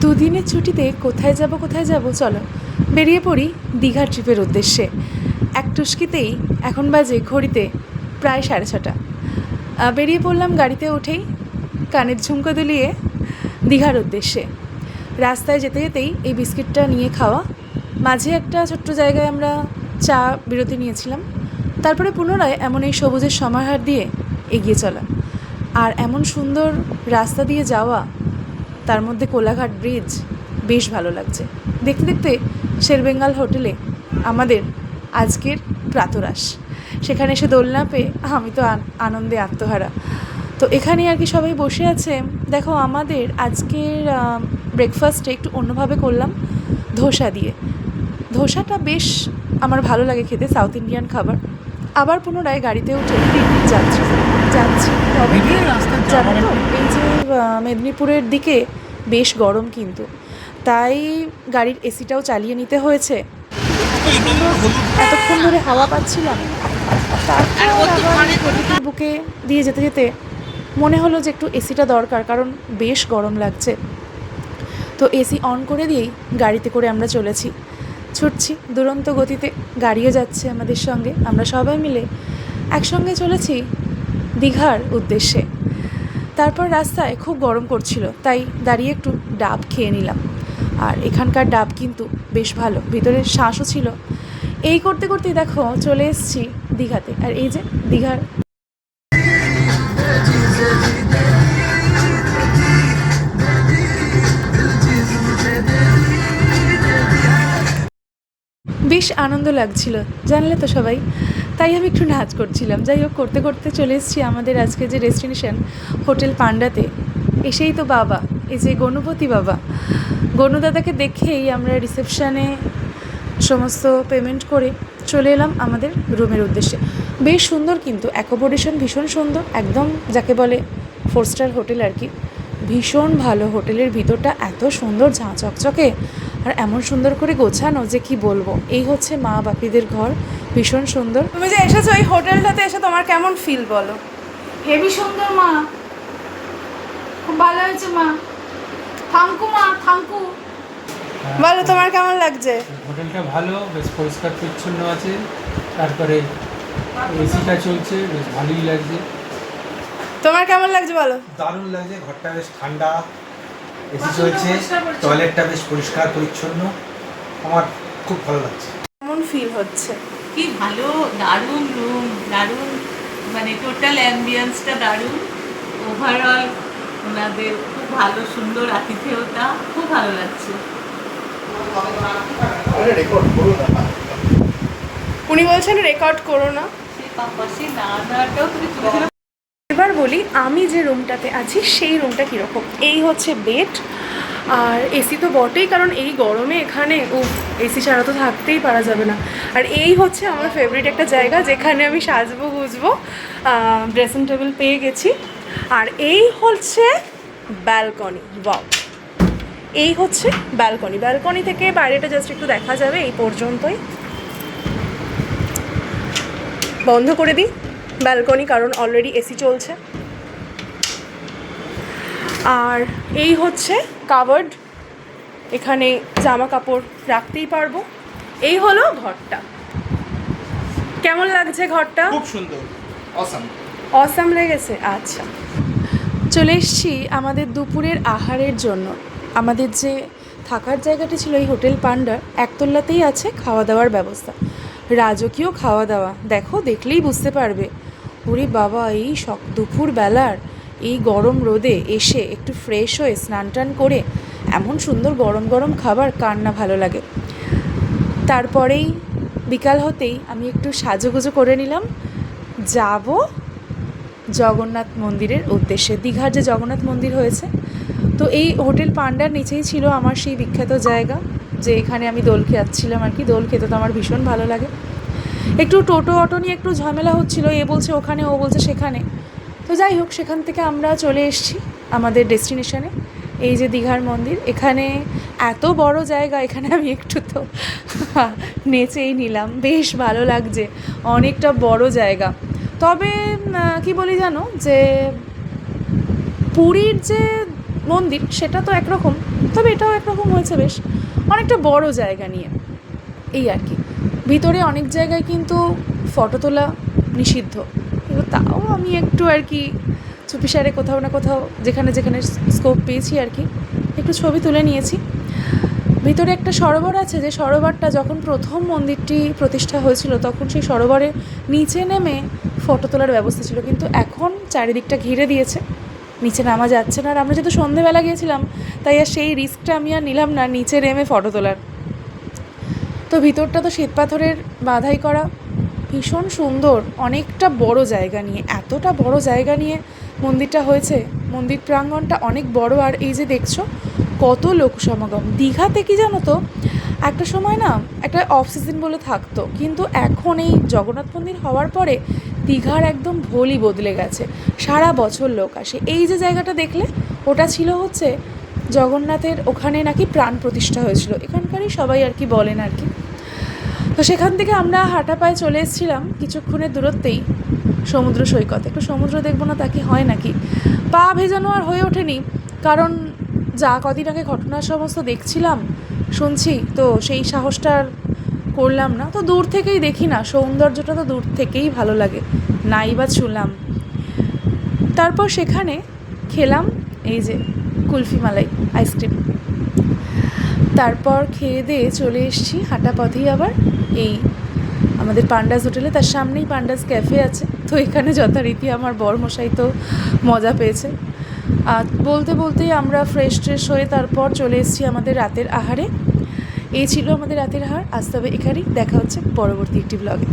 দুদিনের ছুটিতে কোথায় যাব চলো বেরিয়ে পড়ি দীঘা ট্রিপের উদ্দেশ্যে। এক টুসকিতেই এখন বাজে ঘড়িতে প্রায় 6:30। বেরিয়ে পড়লাম গাড়িতে উঠেই, কানের ঝুমকো দুলিয়ে দীঘার উদ্দেশ্যে। রাস্তায় যেতে যেতেই এই বিস্কিটটা নিয়ে খাওয়া, মাঝে একটা ছোট্ট জায়গায় আমরা চা বিরতি নিয়েছিলাম, তারপরে পুনরায় এমন এই সবুজের সমাহার দিয়ে এগিয়ে চলা। আর এমন সুন্দর রাস্তা দিয়ে যাওয়া, তার মধ্যে কোলাঘাট ব্রিজ, বেশ ভালো লাগছে। দেখতে দেখতে শেরবেঙ্গল হোটেলে আমাদের আজকের প্রাতরাশ। সেখানে এসে দোলনা পেয়ে আমি তো আনন্দে আত্মহারা। তো এখানে আর কি সবাই বসে আছে। দেখো, আমাদের আজকের ব্রেকফাস্টে একটু অন্যভাবে করলাম, ধোসা দিয়ে। ধোসাটা বেশ আমার ভালো লাগে খেতে, সাউথ ইন্ডিয়ান খাবার। আবার পুনরায় গাড়িতে উঠে যাচ্ছি। তবে জানো তো, এই যে মেদিনীপুরের দিকে বেশ গরম, কিন্তু তাই গাড়ির এসিটাও চালিয়ে নিতে হয়েছে। এতক্ষণ ধরে হাওয়া পাচ্ছিলাম, তারপর আবার প্রকৃতির বুকে দিয়ে যেতে যেতে মনে হলো যে একটু এসিটা দরকার, কারণ বেশ গরম লাগছে। তো এসি অন করে দিয়েই গাড়িতে করে আমরা ছুটছি দুরন্ত গতিতে। গাড়িও যাচ্ছে আমাদের সঙ্গে, আমরা সবাই মিলে একসঙ্গে চলেছি দীঘার উদ্দেশ্যে। তারপর রাস্তায় খুব গরম করছিল, তাই দাঁড়িয়ে একটু ডাব খেয়ে নিলাম। আর এখানকার ডাব কিন্তু বেশ ভালো, ভিতরে শ্বাসও ছিল। এই করতে করতেই দেখো চলে এসেছি দীঘাতে। আর এই যে দীঘার বেশ আনন্দ লাগছিল, জানলে তো সবাই, তাই আমি একটু নাচ করছিলাম। যাই হোক, করতে করতে চলে এসেছি আমাদের আজকে যে ডেস্টিনেশন, হোটেল পান্ডাতে। এসেই তো বাবা, এই যে গণপতি বাবা, গণদাদাকে দেখেই আমরা রিসেপশানে সমস্ত পেমেন্ট করে চলে এলাম আমাদের রুমের উদ্দেশ্যে। বেশ সুন্দর, কিন্তু অ্যাকোমোডেশন ভীষণ সুন্দর, একদম যাকে বলে 4 স্টার হোটেল আর কি। ভীষণ ভালো, হোটেলের ভিতরটা এত সুন্দর ঝাঁ চকচকে, আর এমন সুন্দর করে গোছানো যে কি বলবো। এই হচ্ছে মা বাপিদের ঘর, ভীষণ সুন্দর। তুমি যে এসেছো এই হোটেলটাতে এসে তোমার কেমন ফিল বলো? হেভি সুন্দর মা, খুব ভালো হয়েছে মা। থ্যাংকু মা, থ্যাংকু। বলো তোমার কেমন লাগছে? হোটেলটা ভালো, বেশ পরিষ্কার পরিচ্ছন্ন আছে। তারপরে এসিটা চলছে, বেশ ভালোই লাগছে। তোমার কেমন লাগছে বলো? দারুণ লাগছে, ঘরটা বেশ ঠান্ডা, এসি চলছে, টয়লেটটা বেশ পরিষ্কার পরিচ্ছন্ন, আমার খুব ভালো লাগছে। কেমন ফিল হচ্ছে? কি ভালো, দারুণ রুম, দারুণ, মানে টোটাল অ্যাম্বিয়েন্সটা দারুণ। ওভারঅল ওনাদের খুব ভালো, সুন্দর আতিথেয়তা, খুব ভালো লাগছে। উনি বলছেন রেকর্ড করো না। সেই পাশে নাটাও তুমি তুলে। এবার বলি আমি যে রুমটাতে আছি সেই রুমটা কীরকম। এই হচ্ছে বেড, আর এসি তো বটেই, কারণ এই গরমে এখানে এসি ছাড়া তো থাকতেই পারা যাবে না। আর এই হচ্ছে আমার ফেভারিট একটা জায়গা, যেখানে আমি সাজবো গুজবো। ড্রেসিং টেবিল পেয়ে গেছি। আর এই হচ্ছে ব্যালকনি। ওয়াও, এই হচ্ছে ব্যালকনি। ব্যালকনি থেকে বাইরেটা জাস্ট একটু দেখা যাবে, এই পর্যন্তই। বন্ধ করে দিই ব্যালকনি, কারণ অলরেডি এসি চলছে। আর এই হচ্ছে কাভার্ড, এখানে জামা কাপড় রাখতেই পারবো। এই হলো ঘরটা। কেমন লাগছে ঘরটা? খুব সুন্দর, অসাম লেগেছে। আচ্ছা, চলে এসছি আমাদের দুপুরের আহারের জন্য। আমাদের যে থাকার জায়গাটি ছিল এই হোটেল পান্ডার একতলাতেই আছে খাওয়া দাওয়ার ব্যবস্থা, রাজকীয় খাওয়া দাওয়া। দেখো, দেখলেই বুঝতে পারবে। ওরে বাবা, এই দুপুর বেলার এই গরম রোদে এসে একটু ফ্রেশ হয়ে স্নান টান করে এমন সুন্দর গরম গরম খাবার কার না ভালো লাগে। তারপরেই বিকাল হতেই আমি একটু সাজুগুজু করে নিলাম, যাব জগন্নাথ মন্দিরের উদ্দেশ্যে। দীঘার যে জগন্নাথ মন্দির হয়েছে, তো এই হোটেল পান্ডার নিচেই ছিল আমার সেই বিখ্যাত জায়গা, যে এখানে আমি দোল খেয়াচ্ছিলাম আর কি। দোল খেতে তো আমার ভীষণ ভালো লাগে। একটু টোটো অটো নিয়ে একটু ঝামেলা হচ্ছিলো, এ বলছে ওখানে, ও বলছে সেখানে। তো যাই হোক, সেখান থেকে আমরা চলে এসেছি আমাদের ডেস্টিনেশনে, এই যে দীঘার মন্দির। এখানে এত বড় জায়গা, এখানে আমি একটু তো নেচেই নিলাম, বেশ ভালো লাগছে, অনেকটা বড় জায়গা। তবে কি বলি জানো, যে পুরীর যে মন্দির সেটা তো একরকম, তবে এটাও একরকম হয়েছে বেশ, অনেকটা বড় জায়গা নিয়ে, এই আর কি। ভিতরে অনেক জায়গায় কিন্তু ফটো তোলা নিষিদ্ধ, কিন্তু তাও আমি একটু আর কি চুপিসারে কোথাও না কোথাও যেখানে যেখানে স্কোপ পেয়েছি আর কি একটু ছবি তুলে নিয়েছি। ভিতরে একটা সরোবর আছে, যে সরোবরটা যখন প্রথম মন্দিরটি প্রতিষ্ঠা হয়েছিল তখন সেই সরোবরে নিচে নেমে ফটো তোলার ব্যবস্থা ছিল, কিন্তু এখন চারিদিকটা ঘিরে দিয়েছে, নিচে নামা যাচ্ছে না। আর আমরা যেহেতু সন্ধেবেলা গিয়েছিলাম তাই আর সেই রিস্কটা আমি আর নিলাম না নিচে নেমে ফটো তোলার। তো ভিতরটা তো শ্বেতপাথরের বাঁধাই করা, ভীষণ সুন্দর, অনেকটা বড় জায়গা নিয়ে, এতটা বড় জায়গা নিয়ে মন্দিরটা হয়েছে। মন্দির প্রাঙ্গণটা অনেক বড়, আর এই যে দেখছো কত লোক সমাগম। দীঘাতে কি জানো তো, একটা সময় না একটা অফ সিজন বলে থাকতো, কিন্তু এখন এই জগন্নাথ মন্দির হওয়ার পরে দীঘার একদম ভোলই বদলে গেছে, সারা বছর লোক আসে। এই যে জায়গাটা দেখলে ওটা ছিল হচ্ছে জগন্নাথের ওখানে নাকি প্রাণ প্রতিষ্ঠা হয়েছিল, এখানকারই সবাই আর কি বলেন আর কি। তো সেখান থেকে আমরা হাঁটা পায়ে চলে এসেছিলাম কিছুক্ষণের দূরত্বেই সমুদ্র সৈকতে। একটু সমুদ্র দেখবো না তা কি হয় নাকি, পা ভেজানো আর হয়ে ওঠেনি, কারণ যা কদিন আগে ঘটনা সমস্ত দেখছিলাম শুনছি, তো সেই সাহসটা আর করলাম না। তো দূর থেকেই দেখি না, সৌন্দর্যটা তো দূর থেকেই ভালো লাগে, নাই বা ছুঁলাম। তারপর সেখানে খেলাম এই যে কুলফি মালাই আইসক্রিম, তারপর খেয়ে দিয়ে চলে এসেছি হাঁটা পথেই আবার এই আমাদের পান্ডাস হোটেলে, তার সামনেই পান্ডাস ক্যাফে আছে। তো এখানে যথারীতি আমার বরমশাই তো মজা পেয়েছে। আর বলতে বলতেই আমরা ফ্রেশ হয়ে তারপর চলে এসেছি আমাদের রাতের আহারে। এই ছিল আমাদের রাতের আহার। আজ তবে এখানেই, দেখা হচ্ছে পরবর্তী একটি ব্লগে।